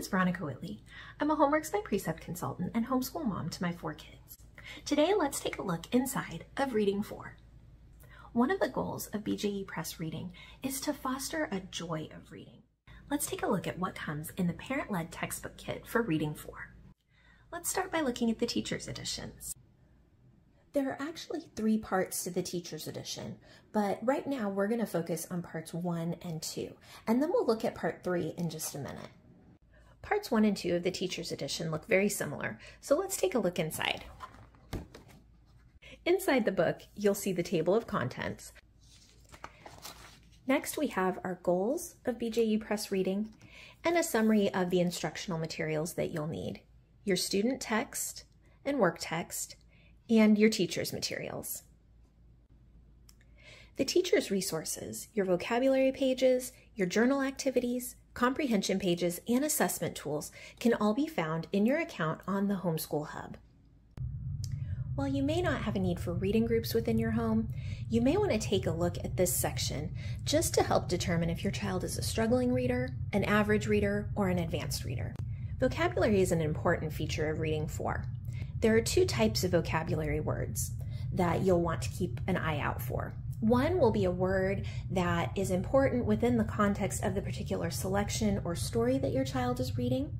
Veronica Whitley. I'm a Homeworks by Precept consultant and homeschool mom to my 4 kids. Today, let's take a look inside of Reading 4. One of the goals of BJU Press Reading is to foster a joy of reading. Let's take a look at what comes in the parent-led textbook kit for Reading 4. Let's start by looking at the Teacher's Editions. There are actually 3 parts to the Teacher's Edition, but right now we're going to focus on parts 1 and 2, and then we'll look at part 3 in just a minute. Parts 1 and 2 of the Teacher's Edition look very similar, so let's take a look inside. Inside the book, you'll see the table of contents. Next, we have our goals of BJU Press Reading and a summary of the instructional materials that you'll need, your student text and work text, and your teacher's materials. The teacher's resources, your vocabulary pages, your journal activities, comprehension pages, and assessment tools can all be found in your account on the Homeschool Hub. While you may not have a need for reading groups within your home, you may want to take a look at this section just to help determine if your child is a struggling reader, an average reader, or an advanced reader. Vocabulary is an important feature of Reading 4. There are 2 types of vocabulary words that you'll want to keep an eye out for. One will be a word that is important within the context of the particular selection or story that your child is reading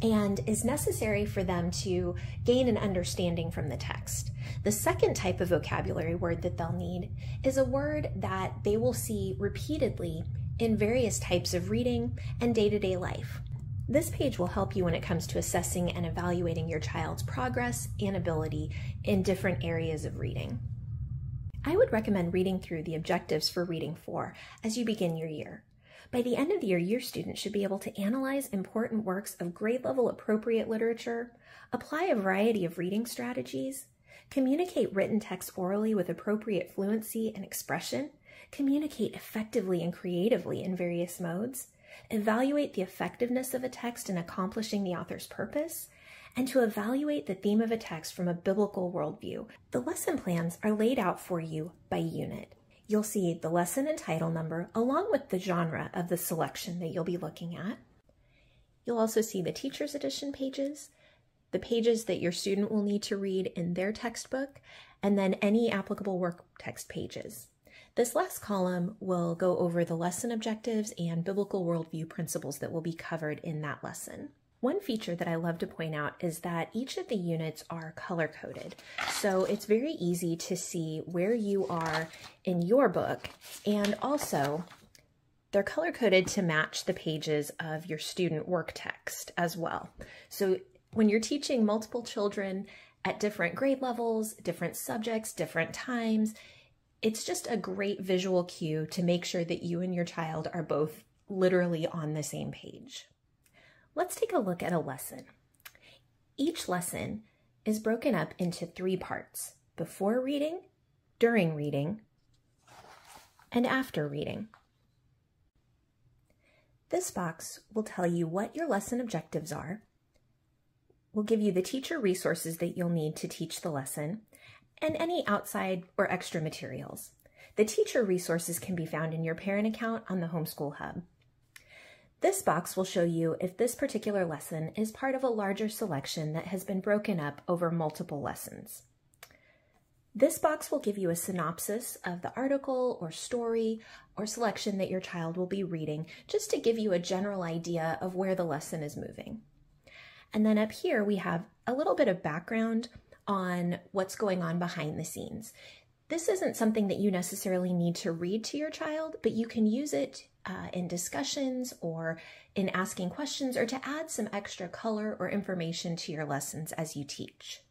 and is necessary for them to gain an understanding from the text. The second type of vocabulary word that they'll need is a word that they will see repeatedly in various types of reading and day-to-day life. This page will help you when it comes to assessing and evaluating your child's progress and ability in different areas of reading. I would recommend reading through the objectives for Reading 4 as you begin your year. By the end of the year, your students should be able to analyze important works of grade-level appropriate literature, apply a variety of reading strategies, communicate written text orally with appropriate fluency and expression, communicate effectively and creatively in various modes, evaluate the effectiveness of a text in accomplishing the author's purpose, and to evaluate the theme of a text from a biblical worldview. The lesson plans are laid out for you by unit. You'll see the lesson and title number along with the genre of the selection that you'll be looking at. You'll also see the Teacher's Edition pages, the pages that your student will need to read in their textbook, and then any applicable work text pages. This last column will go over the lesson objectives and biblical worldview principles that will be covered in that lesson. One feature that I love to point out is that each of the units are color-coded, so it's very easy to see where you are in your book, and also they're color-coded to match the pages of your student work text as well. So when you're teaching multiple children at different grade levels, different subjects, different times, it's just a great visual cue to make sure that you and your child are both literally on the same page. Let's take a look at a lesson. Each lesson is broken up into 3 parts: before reading, during reading, and after reading. This box will tell you what your lesson objectives are, will give you the teacher resources that you'll need to teach the lesson, and any outside or extra materials. The teacher resources can be found in your parent account on the Homeschool Hub. This box will show you if this particular lesson is part of a larger selection that has been broken up over multiple lessons. This box will give you a synopsis of the article or story or selection that your child will be reading, just to give you a general idea of where the lesson is moving. And then up here we have a little bit of background on what's going on behind the scenes. This isn't something that you necessarily need to read to your child, but you can use it in discussions or in asking questions, or to add some extra color or information to your lessons as you teach.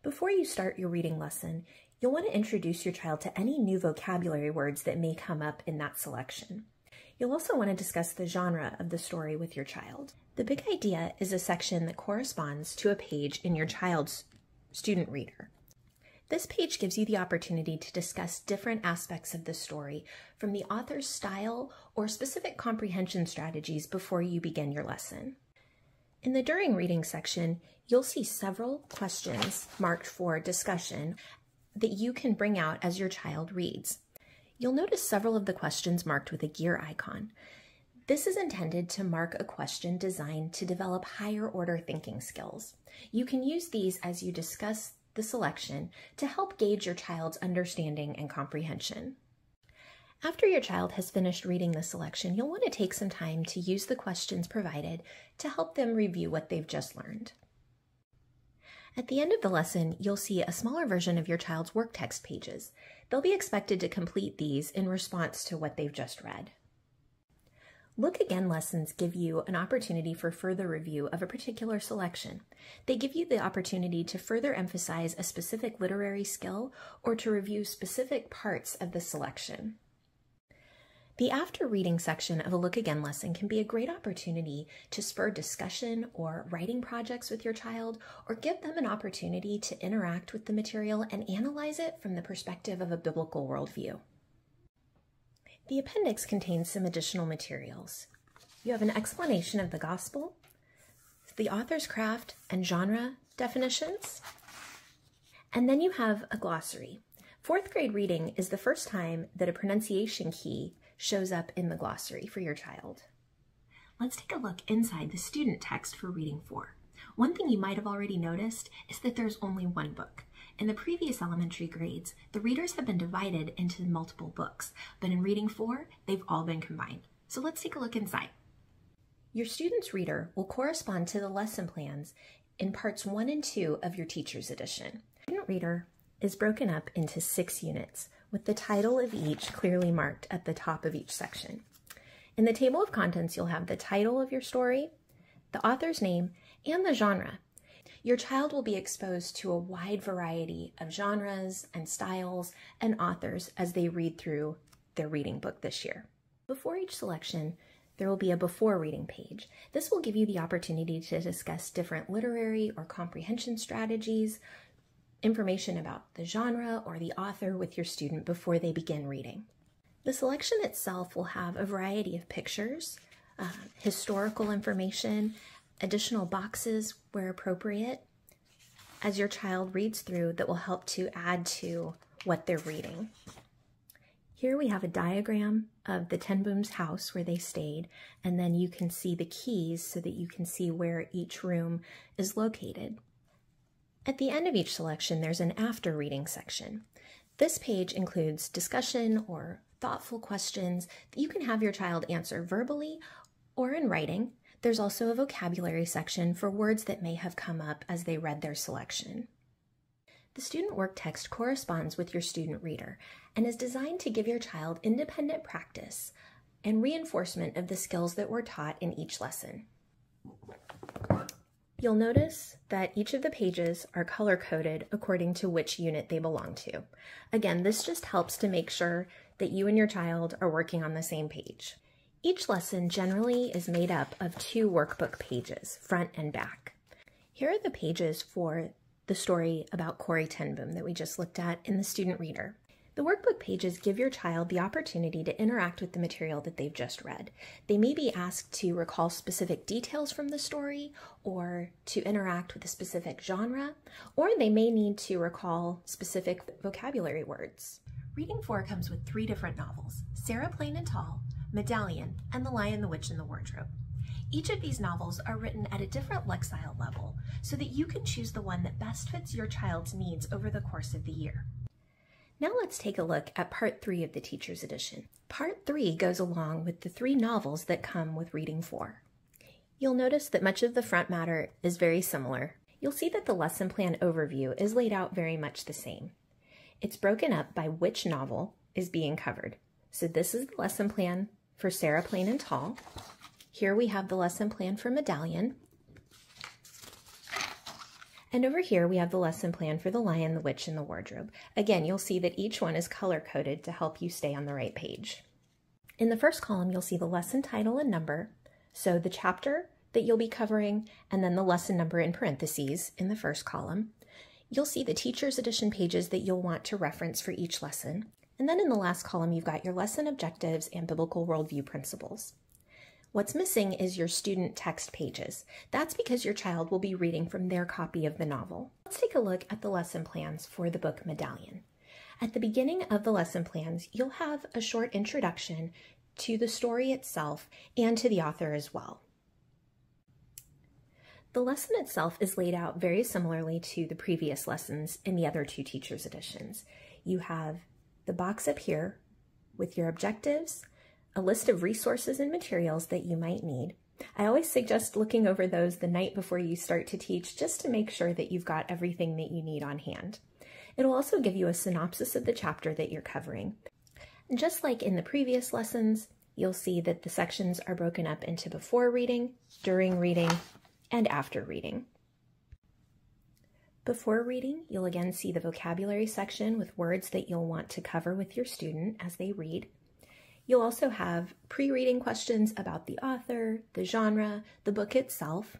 Before you start your reading lesson, you'll want to introduce your child to any new vocabulary words that may come up in that selection. You'll also want to discuss the genre of the story with your child. The big idea is a section that corresponds to a page in your child's student reader. This page gives you the opportunity to discuss different aspects of the story from the author's style or specific comprehension strategies before you begin your lesson. In the during reading section, you'll see several questions marked for discussion that you can bring out as your child reads. You'll notice several of the questions marked with a gear icon. This is intended to mark a question designed to develop higher order thinking skills. You can use these as you discuss the selection to help gauge your child's understanding and comprehension. After your child has finished reading the selection, you'll want to take some time to use the questions provided to help them review what they've just learned. At the end of the lesson, you'll see a smaller version of your child's work text pages. They'll be expected to complete these in response to what they've just read. Look Again lessons give you an opportunity for further review of a particular selection. They give you the opportunity to further emphasize a specific literary skill or to review specific parts of the selection. The after reading section of a Look Again lesson can be a great opportunity to spur discussion or writing projects with your child, or give them an opportunity to interact with the material and analyze it from the perspective of a biblical worldview. The appendix contains some additional materials. You have an explanation of the gospel, the author's craft and genre definitions, and then you have a glossary. Fourth grade reading is the first time that a pronunciation key shows up in the glossary for your child. Let's take a look inside the student text for Reading 4. One thing you might have already noticed is that there's only one book. In the previous elementary grades, the readers have been divided into multiple books, but in Reading 4, they've all been combined. So let's take a look inside. Your student's reader will correspond to the lesson plans in parts 1 and 2 of your teacher's edition. Student reader is broken up into 6 units, with the title of each clearly marked at the top of each section. In the table of contents, you'll have the title of your story, the author's name, and the genre. Your child will be exposed to a wide variety of genres and styles and authors as they read through their reading book this year. Before each selection, there will be a before reading page. This will give you the opportunity to discuss different literary or comprehension strategies, information about the genre or the author with your student before they begin reading. The selection itself will have a variety of pictures, historical information, additional boxes where appropriate, as your child reads through that will help to add to what they're reading. Here we have a diagram of the Ten Booms house where they stayed, and then you can see the keys so that you can see where each room is located. At the end of each selection, there's an after reading section. This page includes discussion or thoughtful questions that you can have your child answer verbally or in writing. There's also a vocabulary section for words that may have come up as they read their selection. The student work text corresponds with your student reader and is designed to give your child independent practice and reinforcement of the skills that were taught in each lesson. You'll notice that each of the pages are color-coded according to which unit they belong to. Again, this just helps to make sure that you and your child are working on the same page. Each lesson generally is made up of 2 workbook pages, front and back. Here are the pages for the story about Corrie ten Boom that we just looked at in the student reader. The workbook pages give your child the opportunity to interact with the material that they've just read. They may be asked to recall specific details from the story or to interact with a specific genre, or they may need to recall specific vocabulary words. Reading 4 comes with 3 different novels: Sarah Plain and Tall, Medallion, and The Lion, the Witch, and the Wardrobe. Each of these novels are written at a different lexile level so that you can choose the one that best fits your child's needs over the course of the year. Now let's take a look at Part 3 of the Teacher's Edition. Part 3 goes along with the 3 novels that come with Reading 4. You'll notice that much of the front matter is very similar. You'll see that the lesson plan overview is laid out very much the same. It's broken up by which novel is being covered. So this is the lesson plan for Sarah Plain and Tall. Here we have the lesson plan for Medallion. And over here we have the lesson plan for The Lion, the Witch, and the Wardrobe. Again, you'll see that each one is color-coded to help you stay on the right page. In the first column, you'll see the lesson title and number, so the chapter that you'll be covering, and then the lesson number in parentheses in the first column. You'll see the Teacher's Edition pages that you'll want to reference for each lesson. And then in the last column, you've got your lesson objectives and biblical worldview principles. What's missing is your student text pages. That's because your child will be reading from their copy of the novel. Let's take a look at the lesson plans for the book Medallion. At the beginning of the lesson plans, you'll have a short introduction to the story itself and to the author as well. The lesson itself is laid out very similarly to the previous lessons in the other two teachers' editions. You have the box up here with your objectives, a list of resources and materials that you might need. I always suggest looking over those the night before you start to teach just to make sure that you've got everything that you need on hand. It'll also give you a synopsis of the chapter that you're covering. And just like in the previous lessons, you'll see that the sections are broken up into before reading, during reading, and after reading. Before reading, you'll again see the vocabulary section with words that you'll want to cover with your student as they read. You'll also have pre-reading questions about the author, the genre, the book itself.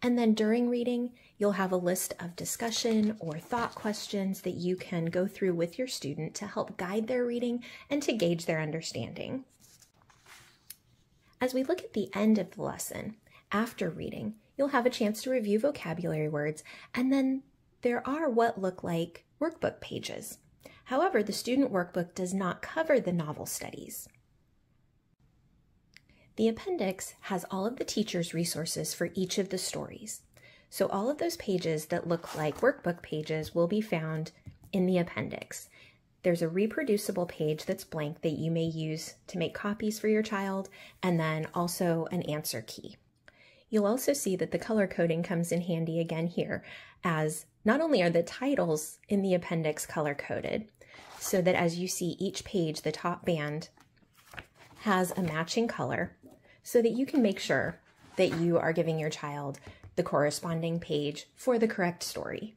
And then during reading, you'll have a list of discussion or thought questions that you can go through with your student to help guide their reading and to gauge their understanding. As we look at the end of the lesson, after reading, you'll have a chance to review vocabulary words, and then there are what look like workbook pages. However, the student workbook does not cover the novel studies. The appendix has all of the teacher's resources for each of the stories. So all of those pages that look like workbook pages will be found in the appendix. There's a reproducible page that's blank that you may use to make copies for your child, and then also an answer key. You'll also see that the color coding comes in handy again here, as not only are the titles in the appendix color coded, so that as you see each page, the top band has a matching color, so that you can make sure that you are giving your child the corresponding page for the correct story.